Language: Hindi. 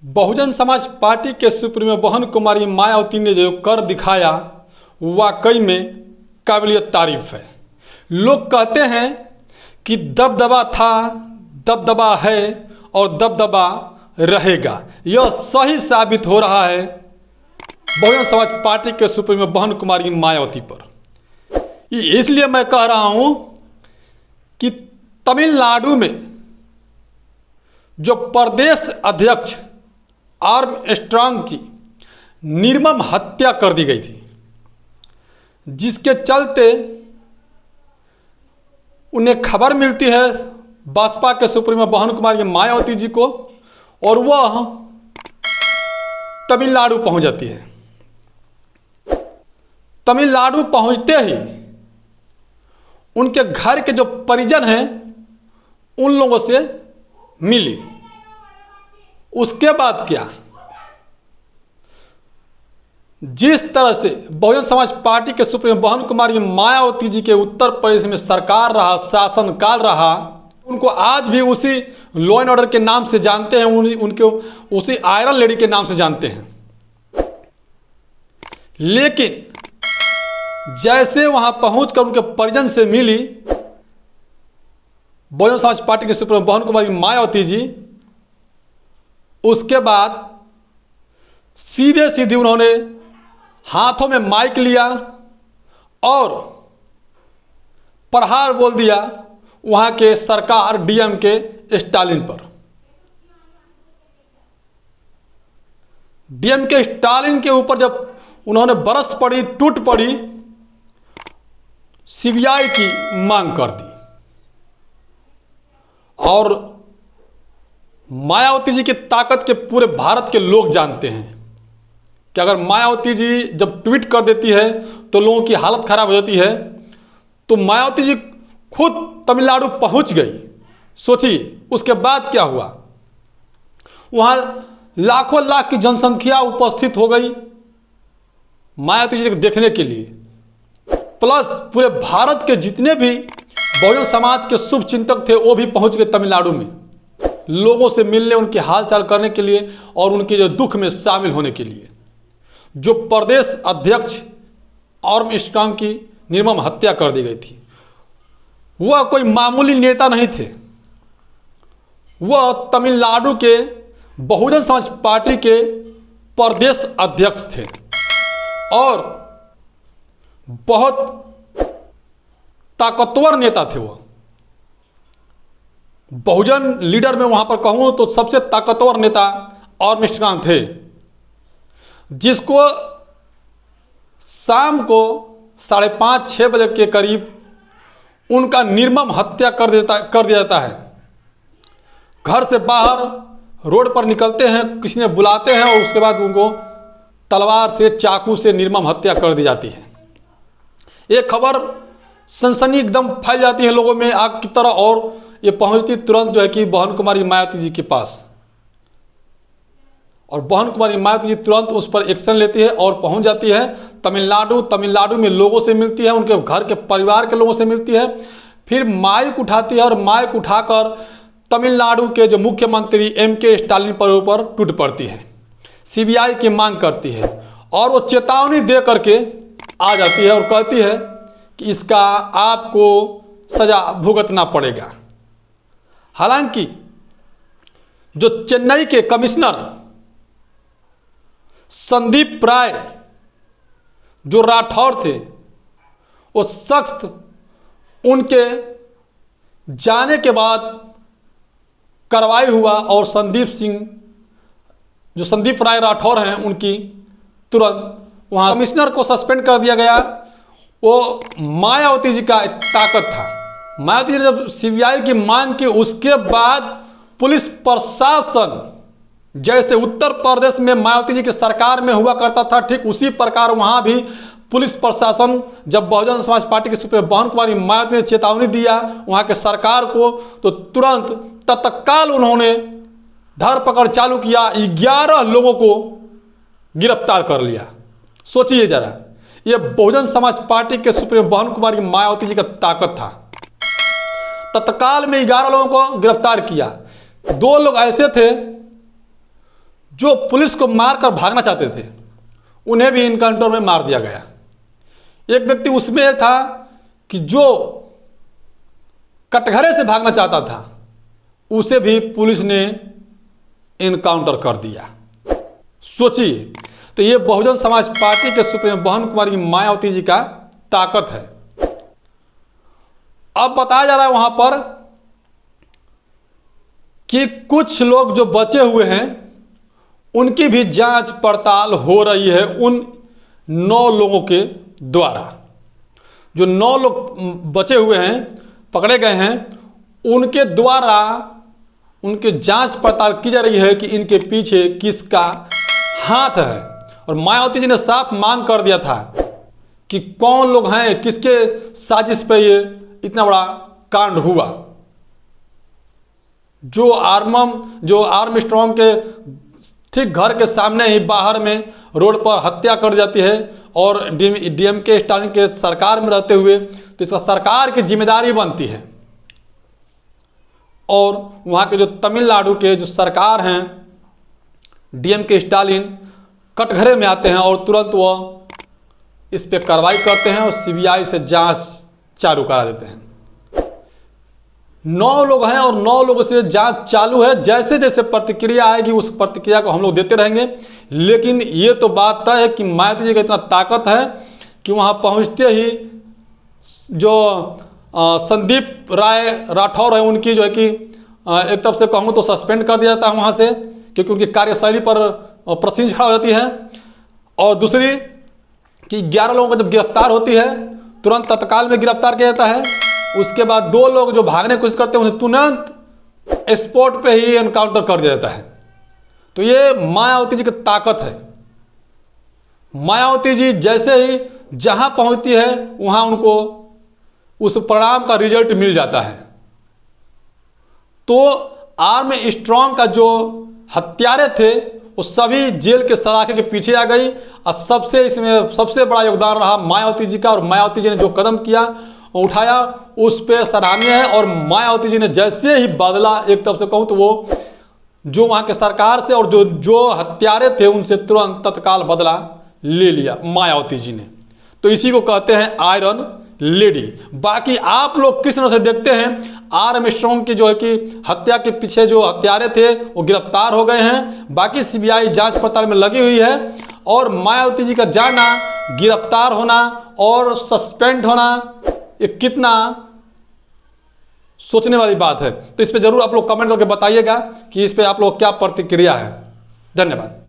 बहुजन समाज पार्टी के सुप्रीमो बहन कुमारी मायावती ने जो कर दिखाया वाकई में काबिलियत तारीफ है। लोग कहते हैं कि दबदबा था, दबदबा है और दबदबा रहेगा। यह सही साबित हो रहा है बहुजन समाज पार्टी के सुप्रीमो बहन कुमारी मायावती पर। इसलिए मैं कह रहा हूं कि तमिलनाडु में जो प्रदेश अध्यक्ष आर्मस्ट्रांग की निर्मम हत्या कर दी गई थी, जिसके चलते उन्हें खबर मिलती है बसपा के सुप्रीमो बहन कुमारी मायावती जी को, और वह तमिलनाडु पहुंच जाती है। तमिलनाडु पहुंचते ही उनके घर के जो परिजन हैं उन लोगों से मिली। उसके बाद क्या, जिस तरह से बहुजन समाज पार्टी के सुप्रीमो बहन कुमारी मायावती जी के उत्तर प्रदेश में सरकार रहा, शासनकाल रहा, उनको आज भी उसी लॉ एंड ऑर्डर के नाम से जानते हैं, उनको उसी आयरन लेडी के नाम से जानते हैं। लेकिन जैसे वहां पहुंचकर उनके परिजन से मिली बहुजन समाज पार्टी के सुप्रीमो बहन कुमारी मायावती जी, उसके बाद सीधे सीधे उन्होंने हाथों में माइक लिया और प्रहार बोल दिया वहां के सरकार डीएम के स्टालिन पर। डीएम के स्टालिन के ऊपर जब उन्होंने बरस पड़ी, टूट पड़ी, सीबीआई की मांग कर दी। और मायावती जी की ताकत के पूरे भारत के लोग जानते हैं कि अगर मायावती जी जब ट्वीट कर देती है तो लोगों की हालत खराब हो जाती है। तो मायावती जी खुद तमिलनाडु पहुंच गई। सोचिए उसके बाद क्या हुआ, वहां लाखों लाख की जनसंख्या उपस्थित हो गई मायावती जी को देखने के लिए। प्लस पूरे भारत के जितने भी बहुजन समाज के शुभ चिंतक थे वो भी पहुंच गए तमिलनाडु में, लोगों से मिलने, उनके हालचाल करने के लिए और उनके जो दुख में शामिल होने के लिए। जो प्रदेश अध्यक्ष आर्मस्ट्रांग की निर्मम हत्या कर दी गई थी, वह कोई मामूली नेता नहीं थे, वह तमिलनाडु के बहुजन समाज पार्टी के प्रदेश अध्यक्ष थे और बहुत ताकतवर नेता थे। वह बहुजन लीडर में वहां पर कहूं तो सबसे ताकतवर नेता आर्मस्ट्रांग थे, जिसको शाम को 5:30-6 बजे के करीब उनका निर्मम हत्या कर दिया जाता है। घर से बाहर रोड पर निकलते हैं, किसी ने बुलाते हैं और उसके बाद उनको तलवार से, चाकू से निर्मम हत्या कर दी जाती है। ये खबर सनसनी एकदम फैल जाती है लोगों में आग की तरह, और ये पहुंचती तुरंत जो है कि बहन कुमारी मायावती जी के पास, और बहन कुमारी मायावती जी तुरंत उस पर एक्शन लेती है और पहुंच जाती है तमिलनाडु में लोगों से मिलती है, उनके घर के परिवार के लोगों से मिलती है। फिर माइक उठाती है और माइक उठाकर तमिलनाडु के जो मुख्यमंत्री एम.के. स्टालिन पर टूट पड़ती है, सीबीआई की मांग करती है और वो चेतावनी दे करके आ जाती है और कहती है कि इसका आपको सजा भुगतना पड़ेगा। हालांकि जो चेन्नई के कमिश्नर संदीप राय जो राठौर थे, वो सख्त उनके जाने के बाद कार्रवाई हुआ और संदीप राय राठौर हैं, उनकी तुरंत वहाँ कमिश्नर को सस्पेंड कर दिया गया। वो मायावती जी का ताकत था। मायावती जी ने जब सीबीआई की मांग की, उसके बाद पुलिस प्रशासन जैसे उत्तर प्रदेश में मायावती जी की सरकार में हुआ करता था, ठीक उसी प्रकार वहाँ भी पुलिस प्रशासन, जब बहुजन समाज पार्टी के सुप्रीमो बहन कुमारी मायावती ने चेतावनी दिया वहाँ के सरकार को, तो तुरंत तत्काल उन्होंने धरपकड़ चालू किया, 11 लोगों को गिरफ्तार कर लिया। सोचिए जरा, ये बहुजन समाज पार्टी के सुप्रीमो बहन कुमारी मायावती जी का ताकत था। तत्काल में 11 लोगों को गिरफ्तार किया। 2 लोग ऐसे थे जो पुलिस को मारकर भागना चाहते थे उन्हें भी इनकाउंटर में मार दिया गया। एक व्यक्ति उसमें था कि जो कटघरे से भागना चाहता था उसे भी पुलिस ने इनकाउंटर कर दिया। सोचिए, तो ये बहुजन समाज पार्टी के सुप्रीमो बहन कुमारी मायावती जी का ताकत है। अब बताया जा रहा है वहां पर कि कुछ लोग जो बचे हुए हैं उनकी भी जांच पड़ताल हो रही है। उन 9 लोगों के द्वारा, जो 9 लोग बचे हुए हैं, पकड़े गए हैं, उनके द्वारा उनकी जांच पड़ताल की जा रही है कि इनके पीछे किसका हाथ है। और मायावती जी ने साफ मांग कर दिया था कि कौन लोग हैं, किसके साजिश पे ये इतना बड़ा कांड हुआ। जो आर्म स्ट्रांग के ठीक घर के सामने ही बाहर में रोड पर हत्या कर जाती है और डीएमके स्टालिन के सरकार में रहते हुए, तो इसका सरकार की जिम्मेदारी बनती है। और वहाँ के जो तमिलनाडु के जो सरकार हैं डीएमके स्टालिन कटघरे में आते हैं और तुरंत वह इस पर कार्रवाई करते हैं और सीबीआई से जांच चालू करा देते हैं। 9 लोग हैं और 9 लोगों से जांच चालू है। जैसे जैसे प्रतिक्रिया आएगी उस प्रतिक्रिया को हम लोग देते रहेंगे। लेकिन ये तो बात तय है कि मायावती जी का इतना ताकत है कि वहाँ पहुँचते ही जो संदीप राय राठौर है उनकी जो है कि एक तरफ से कहूँ तो सस्पेंड कर दिया जाता है वहाँ से, क्योंकि उनकी कार्यशैली पर प्रश्न खड़ा हो जाती है। और दूसरी कि 11 लोगों को जब गिरफ्तार होती है तुरंत तत्काल में गिरफ्तार किया जाता है। उसके बाद 2 लोग जो भागने की कोशिश करते हैं उन्हें तुरंत स्पॉट पे ही एनकाउंटर कर दिया जाता है। तो ये मायावती जी की ताकत है। मायावती जी जैसे ही जहां पहुंचती है वहां उनको उस परिणाम का रिजल्ट मिल जाता है। तो आर्म स्ट्रांग का जो हत्यारे थे वो सभी जेल के सलाखे के पीछे आ गई। और इसमें सबसे बड़ा योगदान रहा मायावती जी का। और मायावती जी ने जो कदम किया उठाया उस पर सराहनीय है। और मायावती जी ने जैसे ही बदला, एक तरफ से कहूँ तो वो जो वहाँ के सरकार से और जो हत्यारे थे उनसे तुरंत तत्काल बदला ले लिया मायावती जी ने। तो इसी को कहते हैं आयरन लेडी। बाकी आप लोग किस तरह से देखते हैं? आर्म स्ट्रांग की जो है कि हत्या के पीछे जो हत्यारे थे वो गिरफ्तार हो गए हैं। बाकी सीबीआई जांच पड़ताल में लगी हुई है। और मायावती जी का जाना, गिरफ्तार होना और सस्पेंड होना, ये कितना सोचने वाली बात है। तो इस पे जरूर आप लोग कमेंट करके बताइएगा कि इस पे आप लोग क्या प्रतिक्रिया है। धन्यवाद।